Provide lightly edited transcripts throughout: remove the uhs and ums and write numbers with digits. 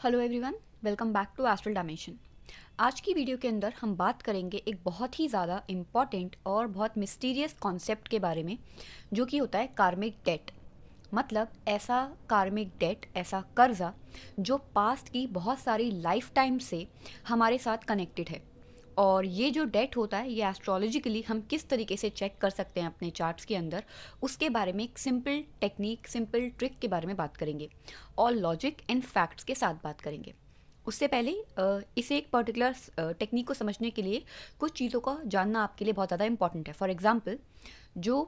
Hello everyone, welcome back to astral dimension. आज की video के अंदर हम बात करेंगे एक बहुत ही ज़्यादा इम्पॉर्टेंट और बहुत मिस्टीरियस कॉन्सेप्ट के बारे में, जो कि होता है कार्मिक डेट। मतलब ऐसा कार्मिक डेट, ऐसा कर्जा जो पास्ट की बहुत सारी लाइफ टाइम से हमारे साथ कनेक्टेड है। और ये जो डेट होता है, ये एस्ट्रोलॉजिकली हम किस तरीके से चेक कर सकते हैं अपने चार्ट्स के अंदर, उसके बारे में एक सिंपल टेक्निक, सिंपल ट्रिक के बारे में बात करेंगे और लॉजिक एंड फैक्ट्स के साथ बात करेंगे। उससे पहले इसे एक पर्टिकुलर टेक्निक को समझने के लिए कुछ चीज़ों का जानना आपके लिए बहुत ज़्यादा इंपॉर्टेंट है। फॉर एग्जाम्पल, जो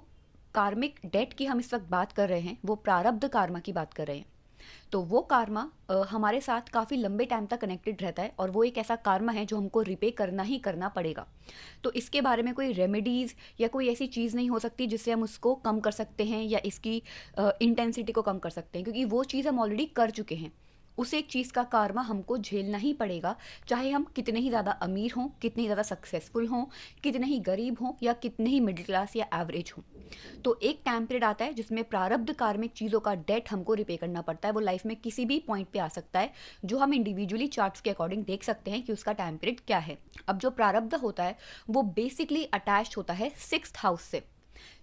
कार्मिक डेट की हम इस वक्त बात कर रहे हैं वो प्रारब्ध कार्मा की बात कर रहे हैं। तो वो कार्मा हमारे साथ काफ़ी लंबे टाइम तक कनेक्टेड रहता है और वो एक ऐसा कार्मा है जो हमको रिपे करना ही करना पड़ेगा। तो इसके बारे में कोई रेमेडीज़ या कोई ऐसी चीज़ नहीं हो सकती जिससे हम उसको कम कर सकते हैं या इसकी इंटेंसिटी को कम कर सकते हैं, क्योंकि वो चीज़ हम ऑलरेडी कर चुके हैं। उस एक चीज़ का कार्मा हमको झेलना ही पड़ेगा, चाहे हम कितने ही ज़्यादा अमीर हों, कितने ही ज़्यादा सक्सेसफुल हों, कितने ही गरीब हों या कितने ही मिडिल क्लास या एवरेज हों। तो एक टाइम पीरियड आता है जिसमें प्रारब्ध कार्मिक चीज़ों का डेट हमको रिपे करना पड़ता है। वो लाइफ में किसी भी पॉइंट पे आ सकता है, जो हम इंडिविजुअली चार्ट्स के अकॉर्डिंग देख सकते हैं कि उसका टाइम पीरियड क्या है। अब जो प्रारब्ध होता है वो बेसिकली अटैच्ड होता है सिक्स्थ हाउस से,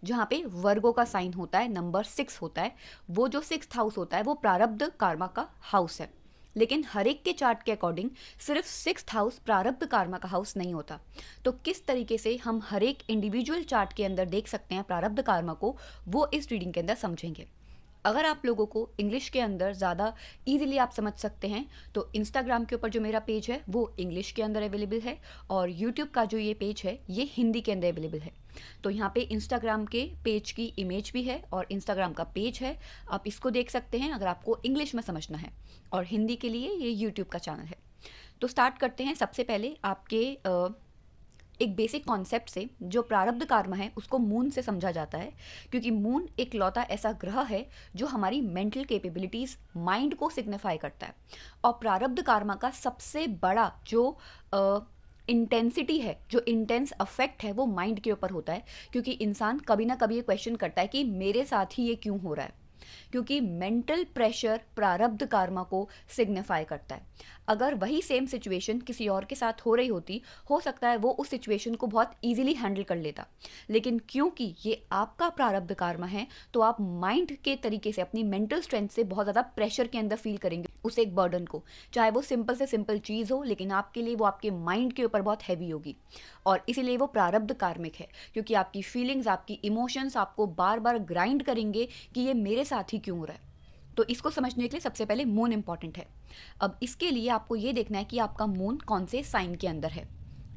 जहाँ पे वर्गो का साइन होता है, नंबर 6 होता है। वो जो सिक्स्थ हाउस होता है वो प्रारब्ध कार्मा का हाउस है। लेकिन हर एक के चार्ट के अकॉर्डिंग सिर्फ सिक्स्थ हाउस प्रारब्ध कार्मा का हाउस नहीं होता। तो किस तरीके से हम हर एक इंडिविजुअल चार्ट के अंदर देख सकते हैं प्रारब्ध कार्मा को, वो इस रीडिंग के अंदर समझेंगे। अगर आप लोगों को इंग्लिश के अंदर ज़्यादा इजीली आप समझ सकते हैं तो इंस्टाग्राम के ऊपर जो मेरा पेज है वो इंग्लिश के अंदर अवेलेबल है, और यूट्यूब का जो ये पेज है ये हिंदी के अंदर अवेलेबल है। तो यहाँ पे इंस्टाग्राम के पेज की इमेज भी है और इंस्टाग्राम का पेज है, आप इसको देख सकते हैं अगर आपको इंग्लिश में समझना है। और हिंदी के लिए ये यूट्यूब का चैनल है। तो स्टार्ट करते हैं। सबसे पहले आपके एक बेसिक कॉन्सेप्ट से, जो प्रारब्ध कर्म है उसको मून से समझा जाता है, क्योंकि मून एक लौता ऐसा ग्रह है जो हमारी मेंटल कैपेबिलिटीज़, माइंड को सिग्निफाई करता है। और प्रारब्ध कर्म का सबसे बड़ा जो इंटेंसिटी है, जो इंटेंस अफेक्ट है, वो माइंड के ऊपर होता है। क्योंकि इंसान कभी ना कभी ये क्वेश्चन करता है कि मेरे साथ ही ये क्यों हो रहा है, क्योंकि मेंटल प्रेशर प्रारब्ध कर्मा को सिग्निफाई करता है। अगर वही सेम सिचुएशन किसी और के साथ हो रही होती, हो सकता है वो उस सिचुएशन को बहुत इजीली हैंडल कर लेता, लेकिन क्योंकि ये आपका प्रारब्ध कर्मा है तो आप माइंड के तरीके से, अपनी मेंटल स्ट्रेंथ से बहुत ज़्यादा प्रेशर के अंदर फील करेंगे उस एक बर्डन को। चाहे वो सिंपल से सिंपल चीज़ हो, लेकिन आपके लिए वो आपके माइंड के ऊपर बहुत हैवी होगी, और इसीलिए वो प्रारब्ध कार्मिक है। क्योंकि आपकी फीलिंग्स, आपकी इमोशंस आपको बार बार ग्राइंड करेंगे कि ये मेरे साथ ही क्यों हो रहा है। तो इसको समझने के लिए सबसे पहले मून इंपॉर्टेंट है। अब इसके लिए आपको ये देखना है कि आपका मून कौन से साइन के अंदर है।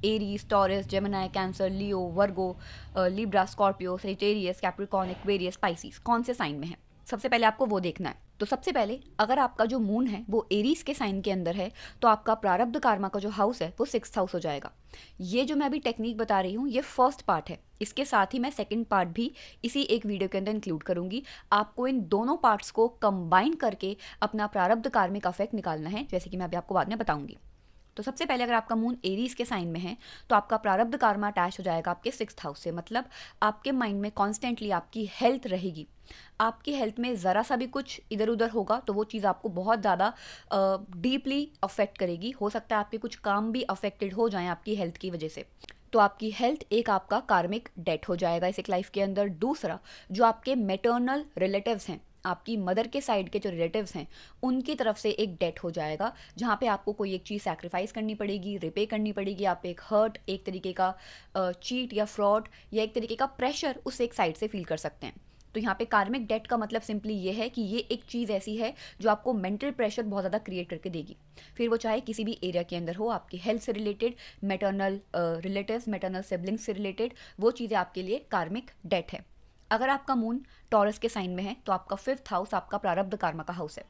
Aries, Taurus, Gemini, Cancer, Leo, Virgo, Libra, Scorpio, Sagittarius, Capricorn, Aquarius, Pisces कौन से साइन में है, सबसे पहले आपको वो देखना है। तो सबसे पहले अगर आपका जो मून है वो एरीज के साइन के अंदर है, तो आपका प्रारब्ध कर्मा का जो हाउस है वो सिक्स्थ हाउस हो जाएगा। ये जो मैं अभी टेक्निक बता रही हूँ ये फर्स्ट पार्ट है, इसके साथ ही मैं सेकंड पार्ट भी इसी एक वीडियो के अंदर इंक्लूड करूंगी। आपको इन दोनों पार्ट्स को कंबाइन करके अपना प्रारब्ध कार्मिक अफेक्ट निकालना है, जैसे कि मैं अभी आपको बाद में बताऊंगी। तो सबसे पहले अगर आपका मून एरीज के साइन में है तो आपका प्रारब्ध कर्मा अटैच हो जाएगा आपके सिक्स्थ हाउस से। मतलब आपके माइंड में कॉन्स्टेंटली आपकी हेल्थ रहेगी। आपकी हेल्थ में ज़रा सा भी कुछ इधर उधर होगा तो वो चीज़ आपको बहुत ज़्यादा डीपली अफेक्ट करेगी। हो सकता है आपके कुछ काम भी अफेक्टेड हो जाएं आपकी हेल्थ की वजह से। तो आपकी हेल्थ एक आपका कार्मिक डेट हो जाएगा इस एक लाइफ के अंदर। दूसरा, जो आपके मैटरनल रिलेटिव्स हैं, आपकी मदर के साइड के जो रिलेटिव्स हैं, उनकी तरफ से एक डेट हो जाएगा, जहाँ पे आपको कोई एक चीज़ सैक्रिफाइस करनी पड़ेगी, रिपे करनी पड़ेगी। आप एक हर्ट, एक तरीके का चीट या फ्रॉड या एक तरीके का प्रेशर उस एक साइड से फील कर सकते हैं। तो यहाँ पे कार्मिक डेट का मतलब सिंपली ये है कि ये एक चीज़ ऐसी है जो आपको मेंटल प्रेशर बहुत ज़्यादा क्रिएट करके देगी। फिर वो चाहे किसी भी एरिया के अंदर हो, आपकी हेल्थ से related, maternal relatives, maternal siblings से रिलेटेड, वो चीज़ें आपके लिए कार्मिक डेट है। अगर आपका मून टॉरस के साइन में है तो आपका फिफ्थ हाउस आपका प्रारब्ध कर्मा का हाउस है।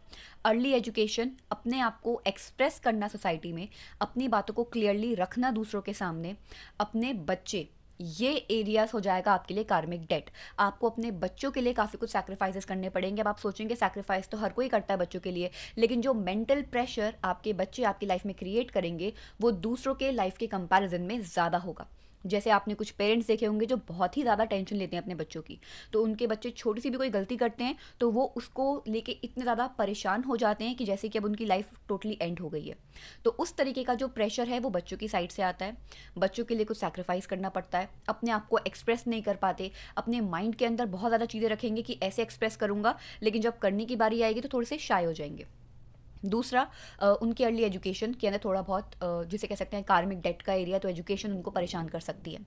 अर्ली एजुकेशन, अपने आप को एक्सप्रेस करना सोसाइटी में, अपनी बातों को क्लियरली रखना दूसरों के सामने, अपने बच्चे, ये एरियाज हो जाएगा आपके लिए कार्मिक डेट। आपको अपने बच्चों के लिए काफ़ी कुछ सैक्रिफाइसेस करने पड़ेंगे। अब आप सोचेंगे सैक्रिफाइस तो हर कोई करता है बच्चों के लिए, लेकिन जो मेंटल प्रेशर आपके बच्चे आपकी लाइफ में क्रिएट करेंगे वो दूसरों के लाइफ के कंपैरिजन में ज़्यादा होगा। जैसे आपने कुछ पेरेंट्स देखे होंगे जो बहुत ही ज़्यादा टेंशन लेते हैं अपने बच्चों की, तो उनके बच्चे छोटी सी भी कोई गलती करते हैं तो वो उसको लेके इतने ज़्यादा परेशान हो जाते हैं कि जैसे कि अब उनकी लाइफ टोटली एंड हो गई है। तो उस तरीके का जो प्रेशर है वो बच्चों की साइड से आता है। बच्चों के लिए कुछ सैक्रिफाइस करना पड़ता है, अपने आप को एक्सप्रेस नहीं कर पाते, अपने माइंड के अंदर बहुत ज़्यादा चीज़ें रखेंगे कि ऐसे एक्सप्रेस करूँगा, लेकिन जब करने की बारी आएगी तो थोड़े से शाय हो जाएंगे। दूसरा, उनकी अर्ली एजुकेशन के अंदर थोड़ा बहुत जिसे कह सकते हैं कार्मिक डेट का एरिया, तो एजुकेशन उनको परेशान कर सकती है।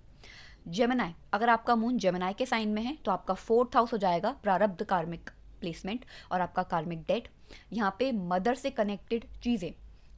जेमिनाई, अगर आपका मून जेमिनाई के साइन में है तो आपका फोर्थ हाउस हो जाएगा प्रारब्ध कार्मिक प्लेसमेंट और आपका कार्मिक डेट। यहाँ पे मदर से कनेक्टेड चीज़ें,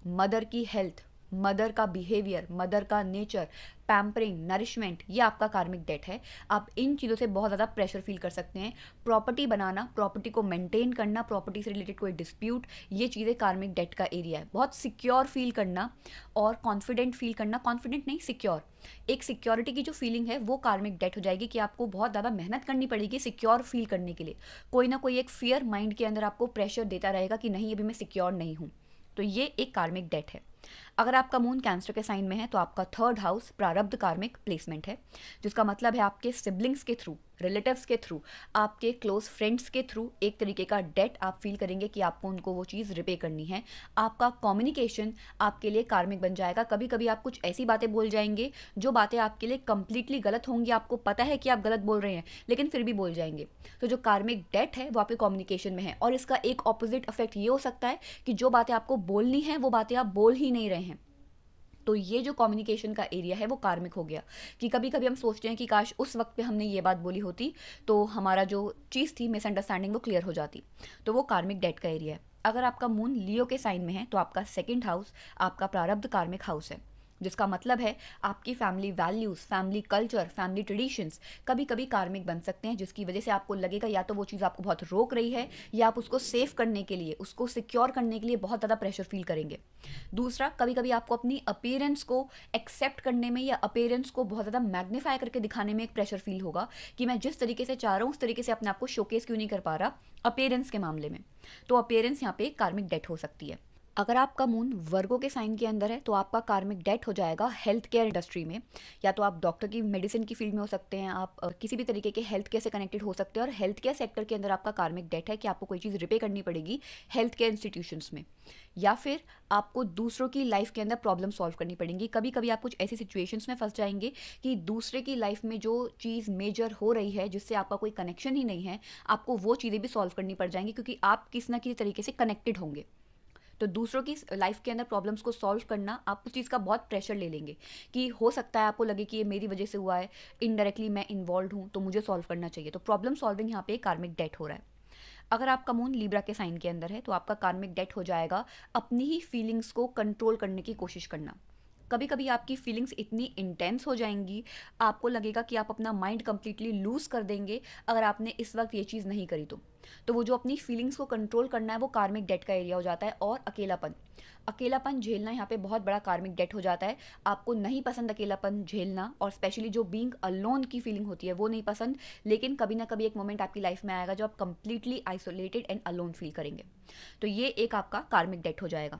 मदर की हेल्थ, मदर का बिहेवियर, मदर का नेचर, पैम्परिंग, नरिशमेंट, ये आपका कार्मिक डेट है। आप इन चीज़ों से बहुत ज़्यादा प्रेशर फील कर सकते हैं। प्रॉपर्टी बनाना, प्रॉपर्टी को मेंटेन करना, प्रॉपर्टी से रिलेटेड कोई डिस्प्यूट, ये चीज़ें कार्मिक डेट का एरिया है। बहुत सिक्योर फील करना और कॉन्फिडेंट फील करना, कॉन्फिडेंट नहीं सिक्योर, एक सिक्योरिटी की जो फीलिंग है वो कार्मिक डेट हो जाएगी कि आपको बहुत ज़्यादा मेहनत करनी पड़ेगी सिक्योर फील करने के लिए। कोई ना कोई एक फियर माइंड के अंदर आपको प्रेशर देता रहेगा कि नहीं अभी मैं सिक्योर नहीं हूँ। तो ये एक कार्मिक डेट है। अगर आपका मून कैंसर के साइन में है तो आपका थर्ड हाउस प्रारब्ध कार्मिक प्लेसमेंट है, जिसका मतलब है आपके सिबलिंग्स के थ्रू, रिलेटिव्स के थ्रू, आपके क्लोज फ्रेंड्स के थ्रू एक तरीके का डेट आप फील करेंगे कि आपको उनको वो चीज़ रिपे करनी है। आपका कम्युनिकेशन आपके लिए कार्मिक बन जाएगा। कभी कभी आप कुछ ऐसी बातें बोल जाएंगे जो बातें आपके लिए कंप्लीटली गलत होंगी, आपको पता है कि आप गलत बोल रहे हैं लेकिन फिर भी बोल जाएंगे। तो जो कार्मिक डेट है वो आपके कम्युनिकेशन में है। और इसका एक ऑपोजिट इफेक्ट ये हो सकता है कि जो बातें आपको बोलनी है वो बातें आप बोल ही नहीं रहे हैं। तो ये जो कम्युनिकेशन का एरिया है वो कार्मिक हो गया कि कभी कभी हम सोचते हैं कि काश उस वक्त पे हमने ये बात बोली होती तो हमारा जो चीज़ थी मिसअंडरस्टैंडिंग वो क्लियर हो जाती। तो वो कार्मिक डेट का एरिया है। अगर आपका मून लियो के साइन में है तो आपका सेकंड हाउस आपका प्रारब्ध कार्मिक हाउस है, जिसका मतलब है आपकी family values, family culture, family traditions कभी कभी कार्मिक बन सकते हैं, जिसकी वजह से आपको लगेगा या तो वो चीज़ आपको बहुत रोक रही है या आप उसको सेव करने के लिए, उसको सिक्योर करने के लिए बहुत ज़्यादा प्रेशर फील करेंगे। दूसरा, कभी कभी आपको अपनी अपीयरेंस को एक्सेप्ट करने में या अपीयरेंस को बहुत ज़्यादा मैग्नीफाई करके दिखाने में एक प्रेशर फील होगा कि मैं जिस तरीके से चाह रहा हूँ उस तरीके से अपने आप को शोकेस क्यों नहीं कर पा रहा अपीयरेंस के मामले में। तो अपीयरेंस यहाँ पे कार्मिक डेट हो सकती है। अगर आपका मून वर्गो के साइन के अंदर है तो आपका कार्मिक डेट हो जाएगा हेल्थ केयर इंडस्ट्री में। या तो आप डॉक्टर की मेडिसिन की फील्ड में हो सकते हैं, आप किसी भी तरीके के हेल्थ केयर से कनेक्टेड हो सकते हैं और हेल्थ केयर सेक्टर के अंदर आपका कार्मिक डेट है कि आपको कोई चीज़ रिपे करनी पड़ेगी हेल्थ केयर इंस्टीट्यूशंस में, या फिर आपको दूसरों की लाइफ के अंदर प्रॉब्लम सॉल्व करनी पड़ेंगी। कभी कभी आप कुछ ऐसी सिचुएशंस में फंस जाएंगे कि दूसरे की लाइफ में जो चीज़ मेजर हो रही है जिससे आपका कोई कनेक्शन ही नहीं है, आपको वो चीज़ें भी सॉल्व करनी पड़ जाएंगी क्योंकि आप किसी ना किसी तरीके से कनेक्टेड होंगे। तो दूसरों की लाइफ के अंदर प्रॉब्लम्स को सॉल्व करना, आप उस चीज़ का बहुत प्रेशर ले लेंगे कि हो सकता है आपको लगे कि ये मेरी वजह से हुआ है, इनडायरेक्टली मैं इन्वॉल्व हूँ तो मुझे सॉल्व करना चाहिए। तो प्रॉब्लम सॉल्विंग यहाँ पे कार्मिक डेट हो रहा है। अगर आपका मून लिब्रा के साइन के अंदर है तो आपका कार्मिक डेट हो जाएगा अपनी ही फीलिंग्स को कंट्रोल करने की कोशिश करना। कभी कभी आपकी फीलिंग्स इतनी इंटेंस हो जाएंगी, आपको लगेगा कि आप अपना माइंड कंप्लीटली लूज कर देंगे अगर आपने इस वक्त ये चीज़ नहीं करी तो वो जो अपनी फीलिंग्स को कंट्रोल करना है वो कार्मिक डेट का एरिया हो जाता है। और अकेलापन, अकेलापन झेलना यहाँ पे बहुत बड़ा कार्मिक डेट हो जाता है। आपको नहीं पसंद अकेलापन झेलना, और स्पेशली जो बीइंग अलोन की फीलिंग होती है वो नहीं पसंद, लेकिन कभी ना कभी एक मोमेंट आपकी लाइफ में आएगा जो आप completely isolated and alone feel करेंगे। तो ये एक आपका कार्मिक डेट हो जाएगा।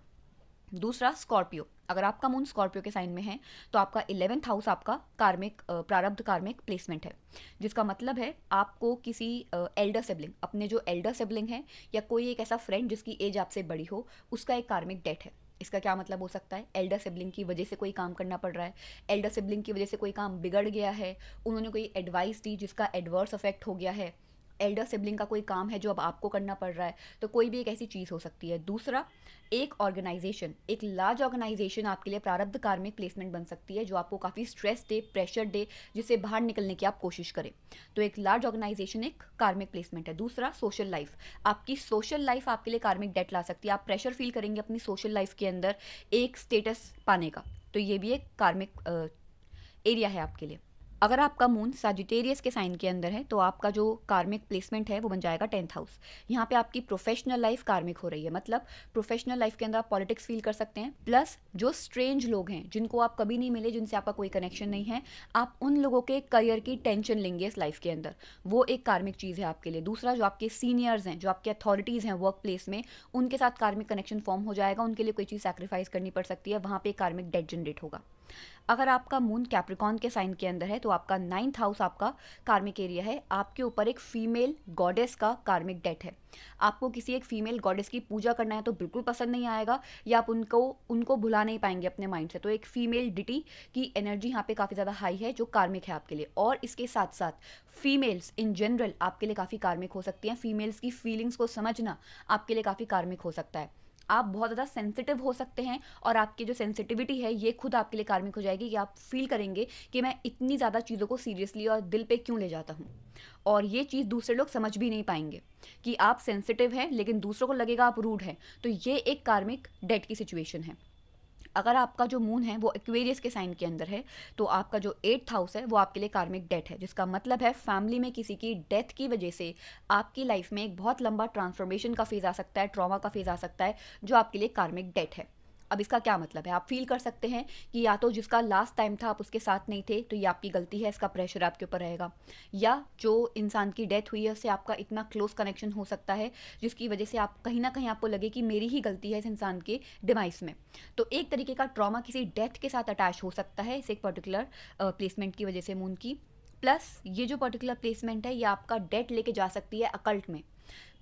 दूसरा, स्कॉर्पियो, अगर आपका मून स्कॉर्पियो के साइन में है तो आपका 11th हाउस आपका कार्मिक प्रारब्ध कार्मिक प्लेसमेंट है, जिसका मतलब है आपको किसी एल्डर सिबलिंग, अपने जो एल्डर सिबलिंग है या कोई एक ऐसा फ्रेंड जिसकी एज आपसे बड़ी हो, उसका एक कार्मिक डेट है। इसका क्या मतलब हो सकता है? एल्डर सिबलिंग की वजह से कोई काम करना पड़ रहा है, एल्डर सिबलिंग की वजह से कोई काम बिगड़ गया है, उन्होंने कोई एडवाइस दी जिसका एडवर्स इफेक्ट हो गया है, एल्डर सिबलिंग का कोई काम है जो अब आपको करना पड़ रहा है, तो कोई भी एक ऐसी चीज़ हो सकती है। दूसरा, एक ऑर्गेनाइजेशन, एक लार्ज ऑर्गेनाइजेशन आपके लिए प्रारब्ध कार्मिक प्लेसमेंट बन सकती है जो आपको काफ़ी स्ट्रेस दे, प्रेशर दे, जिससे बाहर निकलने की आप कोशिश करें। तो एक लार्ज ऑर्गेनाइजेशन एक कार्मिक प्लेसमेंट है। दूसरा, सोशल लाइफ, आपकी सोशल लाइफ आपके लिए कार्मिक डेट ला सकती है। आप प्रेशर फील करेंगे अपनी सोशल लाइफ के अंदर एक स्टेटस पाने का, तो ये भी एक कार्मिक एरिया है आपके लिए। अगर आपका मून सजिटेरियस के साइन के अंदर है तो आपका जो कार्मिक प्लेसमेंट है वो बन जाएगा 10th हाउस। यहाँ पे आपकी प्रोफेशनल लाइफ कार्मिक हो रही है, मतलब प्रोफेशनल लाइफ के अंदर आप पॉलिटिक्स फील कर सकते हैं, प्लस जो स्ट्रेंज लोग हैं जिनको आप कभी नहीं मिले, जिनसे आपका कोई कनेक्शन नहीं है, आप उन लोगों के करियर की टेंशन लेंगे इस लाइफ के अंदर, वो एक कार्मिक चीज़ है आपके लिए। दूसरा, जो आपके सीनियर्स हैं, जो आपके अथॉरिटीज़ हैं वर्क प्लेस में, उनके साथ कार्मिक कनेक्शन फॉर्म हो जाएगा, उनके लिए कोई चीज़ सैक्रिफाइस करनी पड़ सकती है, वहाँ पर कार्मिक डेट जनरेट होगा। अगर आपका मून कैप्रिकॉर्न के साइन के अंदर है तो आपका 9th हाउस आपका कार्मिक एरिया है। आपके ऊपर एक फीमेल गॉडेस का कार्मिक डेट है। आपको किसी एक फीमेल गॉडेस की पूजा करना है तो बिल्कुल पसंद नहीं आएगा, या आप उनको उनको भुला नहीं पाएंगे अपने माइंड से। तो एक फीमेल डिटी की एनर्जी यहाँ पे काफ़ी ज़्यादा हाई है जो कार्मिक है आपके लिए। और इसके साथ साथ फीमेल्स इन जनरल आपके लिए काफ़ी कार्मिक हो सकती हैं। फीमेल्स की फीलिंग्स को समझना आपके लिए काफ़ी कार्मिक हो सकता है। आप बहुत ज़्यादा सेंसिटिव हो सकते हैं और आपकी जो सेंसिटिविटी है ये खुद आपके लिए कार्मिक हो जाएगी कि आप फील करेंगे कि मैं इतनी ज़्यादा चीज़ों को सीरियसली और दिल पे क्यों ले जाता हूँ। और ये चीज़ दूसरे लोग समझ भी नहीं पाएंगे कि आप सेंसिटिव हैं, लेकिन दूसरों को लगेगा आप रूड हैं। तो ये एक कार्मिक डेट की सिचुएशन है। अगर आपका जो मून है वो एक्वेरियस के साइन के अंदर है तो आपका जो 8th हाउस है वो आपके लिए कार्मिक डेट है, जिसका मतलब है फैमिली में किसी की डेथ की वजह से आपकी लाइफ में एक बहुत लंबा ट्रांसफॉर्मेशन का फेज आ सकता है, ट्रॉमा का फेज आ सकता है, जो आपके लिए कार्मिक डेट है। अब इसका क्या मतलब है? आप फील कर सकते हैं कि या तो जिसका लास्ट टाइम था आप उसके साथ नहीं थे तो ये आपकी गलती है, इसका प्रेशर आपके ऊपर रहेगा, या जो इंसान की डेथ हुई है उससे आपका इतना क्लोज कनेक्शन हो सकता है जिसकी वजह से आप कहीं ना कहीं आपको लगे कि मेरी ही गलती है इस इंसान के डिवाइस में। तो एक तरीके का ट्रॉमा किसी डेथ के साथ अटैच हो सकता है इस एक पर्टिकुलर प्लेसमेंट की वजह से मून की। प्लस ये जो पर्टिकुलर प्लेसमेंट है ये आपका डेट लेके जा सकती है अकल्ट में,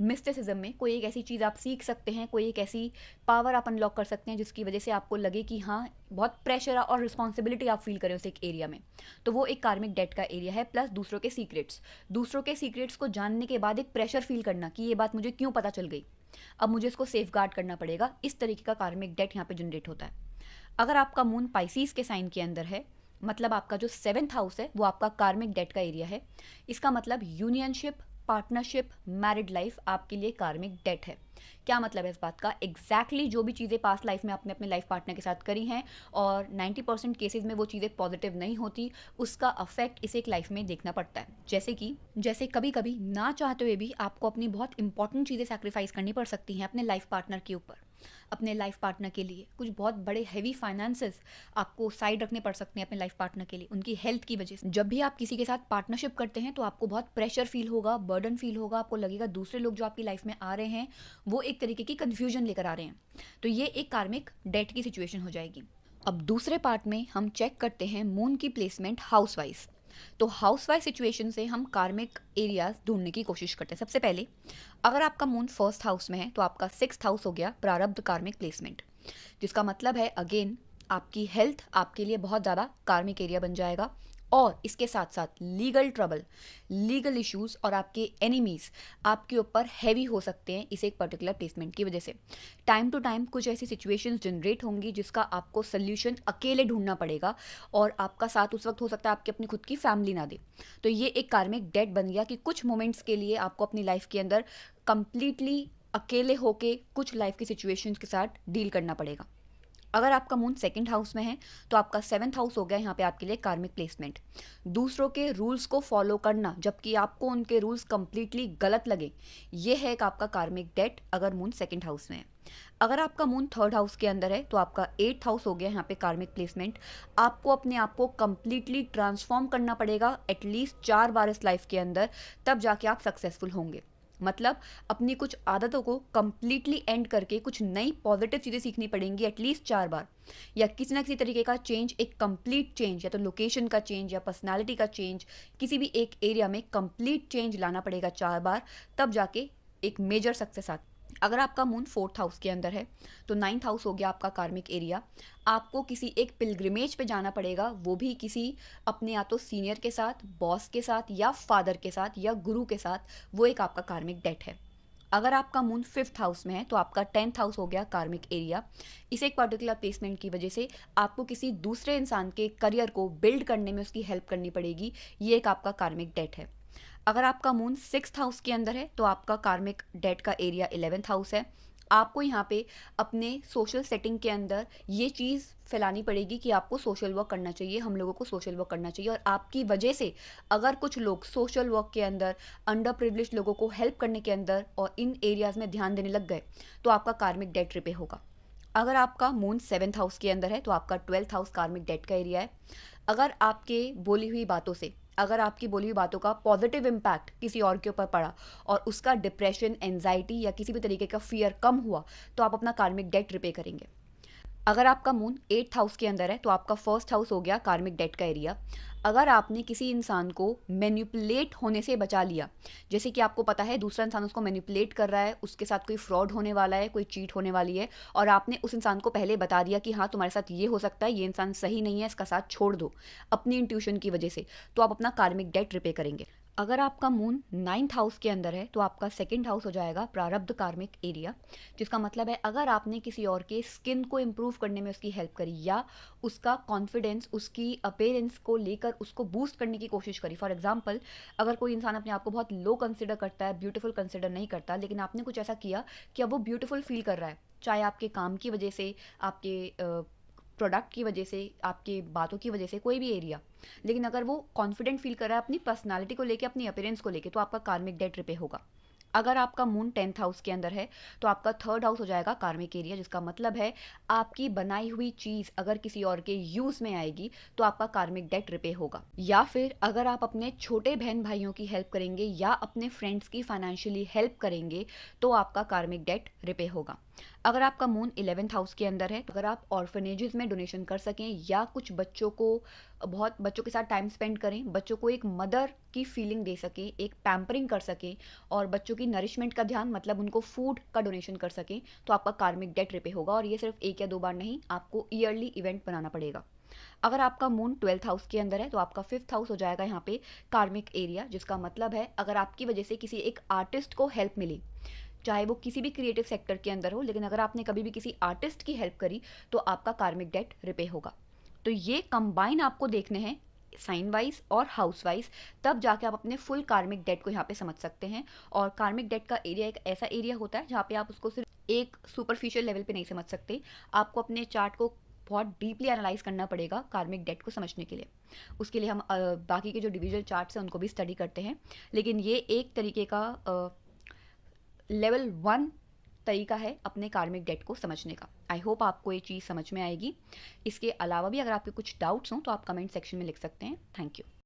मिस्टिसिज्म में। कोई एक ऐसी चीज़ आप सीख सकते हैं, कोई एक ऐसी पावर आप अनलॉक कर सकते हैं जिसकी वजह से आपको लगे कि हाँ बहुत प्रेशर और रिस्पॉन्सिबिलिटी आप फील करें उस एक एरिया में। तो वो एक कार्मिक डेट का एरिया है। प्लस दूसरों के सीक्रेट्स को जानने के बाद एक प्रेशर फील करना कि ये बात मुझे क्यों पता चल गई, अब मुझे इसको सेफ गार्ड करना पड़ेगा, इस तरीके का कार्मिक डेट यहाँ पे जनरेट होता है। अगर आपका मून पाइसीज के साइन के अंदर है, मतलब आपका जो 7th हाउस है वो आपका कार्मिक डेट का एरिया है। इसका मतलब यूनियनशिप, पार्टनरशिप, मैरिड लाइफ आपके लिए कार्मिक डेट है। क्या मतलब है इस बात का? एग्जैक्टली जो भी चीज़ें पास्ट लाइफ में आपने अपने लाइफ पार्टनर के साथ करी हैं और 90% केसेस में वो चीज़ें पॉजिटिव नहीं होती, उसका अफेक्ट इस एक लाइफ में देखना पड़ता है। जैसे कभी कभी ना चाहते हुए भी आपको अपनी बहुत इंपॉर्टेंट चीज़ें सैक्रिफाइस करनी पड़ सकती हैं अपने लाइफ पार्टनर के ऊपर। अपने लाइफ पार्टनर के लिए कुछ बहुत बड़े हैवी फाइनेंसेस आपको साइड रखने पड़ सकते हैं अपने लाइफ पार्टनर के लिए, उनकी हेल्थ की वजह से। जब भी आप किसी के साथ पार्टनरशिप करते हैं तो आपको बहुत प्रेशर फील होगा, बर्डन फील होगा, आपको लगेगा दूसरे लोग जो आपकी लाइफ में आ रहे हैं वो एक तरीके की कन्फ्यूजन लेकर आ रहे हैं। तो ये एक कार्मिक डेट की सिचुएशन हो जाएगी। अब दूसरे पार्ट में हम चेक करते हैं मून की प्लेसमेंट हाउस वाइज। तो हाउस वाइज सिचुएशन से हम कार्मिक एरियाज ढूंढने की कोशिश करते हैं। सबसे पहले अगर आपका मून फर्स्ट हाउस में है तो आपका 6th हाउस हो गया प्रारब्ध कार्मिक प्लेसमेंट, जिसका मतलब है अगेन आपकी हेल्थ आपके लिए बहुत ज़्यादा कार्मिक एरिया बन जाएगा। और इसके साथ साथ लीगल ट्रबल, लीगल इश्यूज और आपके एनिमीज आपके ऊपर हैवी हो सकते हैं इस एक पर्टिकुलर प्लेसमेंट की वजह से। टाइम टू टाइम कुछ ऐसी सिचुएशंस जनरेट होंगी जिसका आपको सोल्यूशन अकेले ढूंढना पड़ेगा और आपका साथ उस वक्त हो सकता है आपकी अपनी खुद की फैमिली ना दे। तो ये एक कार्मिक डेट बन गया कि कुछ मोमेंट्स के लिए आपको अपनी लाइफ के अंदर कंप्लीटली अकेले होके कुछ लाइफ की सिचुएशंस के साथ डील करना पड़ेगा। अगर आपका मून 2nd हाउस में है तो आपका 7th हाउस हो गया यहाँ पे आपके लिए कार्मिक प्लेसमेंट। दूसरों के रूल्स को फॉलो करना जबकि आपको उनके रूल्स कंप्लीटली गलत लगे, ये है एक आपका कार्मिक डेट अगर मून 2nd हाउस में है। अगर आपका मून 3rd हाउस के अंदर है तो आपका 8th हाउस हो गया यहाँ पे कार्मिक प्लेसमेंट। आपको अपने आप को कंप्लीटली ट्रांसफॉर्म करना पड़ेगा एटलीस्ट 4 बार इस लाइफ के अंदर, तब जाके आप सक्सेसफुल होंगे। मतलब अपनी कुछ आदतों को कंप्लीटली एंड करके कुछ नई पॉजिटिव चीज़ें सीखनी पड़ेंगी एटलीस्ट 4 बार, या किसी ना किसी तरीके का चेंज, एक कंप्लीट चेंज, या तो लोकेशन का चेंज या पर्सनालिटी का चेंज, किसी भी एक एरिया में कंप्लीट चेंज लाना पड़ेगा 4 बार, तब जाके एक मेजर सक्सेस आती। अगर आपका मून 4th हाउस के अंदर है तो 9th हाउस हो गया आपका कार्मिक एरिया। आपको किसी एक पिलग्रिमेज पे जाना पड़ेगा, वो भी किसी अपने या तो सीनियर के साथ, बॉस के साथ, या फादर के साथ, या गुरु के साथ, वो एक आपका कार्मिक डेट है। अगर आपका मून 5th हाउस में है तो आपका 10th हाउस हो गया कार्मिक एरिया। इस एक पर्टिकुलर प्लेसमेंट की वजह से आपको किसी दूसरे इंसान के करियर को बिल्ड करने में उसकी हेल्प करनी पड़ेगी, ये एक आपका कार्मिक डेट है। अगर आपका मून 6th हाउस के अंदर है तो आपका कार्मिक डेट का एरिया 11th हाउस है। आपको यहाँ पे अपने सोशल सेटिंग के अंदर ये चीज़ फैलानी पड़ेगी कि आपको सोशल वर्क करना चाहिए, हम लोगों को सोशल वर्क करना चाहिए, और आपकी वजह से अगर कुछ लोग सोशल वर्क के अंदर अंडर प्रिविलेज लोगों को हेल्प करने के अंदर और इन एरियाज़ में ध्यान देने लग गए तो आपका कार्मिक डेट रिपे होगा। अगर आपका मून 7th हाउस के अंदर है तो आपका 12th हाउस कार्मिक डेट का एरिया है। अगर आपकी बोली हुई बातों का पॉजिटिव इम्पैक्ट किसी और के ऊपर पड़ा और उसका डिप्रेशन, एंजाइटी या किसी भी तरीके का फियर कम हुआ तो आप अपना कार्मिक डेट रिपे करेंगे। अगर आपका मून 8th हाउस के अंदर है तो आपका फर्स्ट हाउस हो गया कार्मिक डेट का एरिया। अगर आपने किसी इंसान को मैनिपुलेट होने से बचा लिया, जैसे कि आपको पता है दूसरा इंसान उसको मैनिपुलेट कर रहा है, उसके साथ कोई फ्रॉड होने वाला है, कोई चीट होने वाली है, और आपने उस इंसान को पहले बता दिया कि हाँ तुम्हारे साथ ये हो सकता है, ये इंसान सही नहीं है, इसका साथ छोड़ दो अपनी इंट्यूशन की वजह से, तो आप अपना कार्मिक डेट रिपे करेंगे। अगर आपका मून 9th हाउस के अंदर है तो आपका सेकंड हाउस हो जाएगा प्रारब्ध कार्मिक एरिया, जिसका मतलब है अगर आपने किसी और के स्किन को इम्प्रूव करने में उसकी हेल्प करी, या उसका कॉन्फिडेंस, उसकी अपेयरेंस को लेकर उसको बूस्ट करने की कोशिश करी। फॉर एग्जाम्पल, अगर कोई इंसान अपने आप को बहुत लो कंसिडर करता है, ब्यूटीफुल कंसिडर नहीं करता, लेकिन आपने कुछ ऐसा किया कि अब वो ब्यूटीफुल फील कर रहा है, चाहे आपके काम की वजह से, आपके प्रोडक्ट की वजह से, आपके बातों की वजह से, कोई भी एरिया, लेकिन अगर वो कॉन्फिडेंट फील कर रहा है अपनी पर्सनालिटी को लेके, अपनी अपीयरेंस को लेके, तो आपका कार्मिक डेट रिपे होगा। अगर आपका मून 10th हाउस के अंदर है तो आपका थर्ड हाउस हो जाएगा कार्मिक एरिया, जिसका मतलब है आपकी बनाई हुई चीज़ अगर किसी और के यूज़ में आएगी तो आपका कार्मिक डेट रिपे होगा। या फिर अगर आप अपने छोटे बहन भाइयों की हेल्प करेंगे या अपने फ्रेंड्स की फाइनेंशियली हेल्प करेंगे तो आपका कार्मिक डेट रिपे होगा। अगर आपका मून 11th हाउस के अंदर है, अगर आप ऑर्फनेजेस में डोनेशन कर सकें या कुछ बच्चों को, बहुत बच्चों के साथ टाइम स्पेंड करें, बच्चों को एक मदर की फीलिंग दे सकें, एक पैम्परिंग कर सकें, और बच्चों की नरिशमेंट का ध्यान, मतलब उनको फूड का डोनेशन कर सकें, तो आपका कार्मिक डेट रिपे होगा। और ये सिर्फ एक या दो बार नहीं, आपको ईयरली इवेंट बनाना पड़ेगा। अगर आपका मून 12th हाउस के अंदर है तो आपका 5th हाउस हो जाएगा यहाँ पे कार्मिक एरिया, जिसका मतलब है अगर आपकी वजह से किसी एक आर्टिस्ट को हेल्प मिली, चाहे वो किसी भी क्रिएटिव सेक्टर के अंदर हो, लेकिन अगर आपने कभी भी किसी आर्टिस्ट की हेल्प करी तो आपका कार्मिक डेट रिपे होगा। तो ये कंबाइन आपको देखने हैं साइन वाइज और हाउस वाइज, तब जाके आप अपने फुल कार्मिक डेट को यहाँ पे समझ सकते हैं। और कार्मिक डेट का एरिया एक ऐसा एरिया होता है जहाँ पे आप उसको सिर्फ एक सुपरफिशियल लेवल पे नहीं समझ सकते, आपको अपने चार्ट को बहुत डीपली एनालाइज करना पड़ेगा कार्मिक डेट को समझने के लिए। उसके लिए हम बाकी के जो डिविजुअल चार्ट्स हैं उनको भी स्टडी करते हैं, लेकिन ये एक तरीके का लेवल 1 तरीका है अपने कार्मिक डेट को समझने का। आई होप आपको ये चीज़ समझ में आएगी। इसके अलावा भी अगर आपके कुछ डाउट्स हों तो आप कमेंट सेक्शन में लिख सकते हैं। Thank you.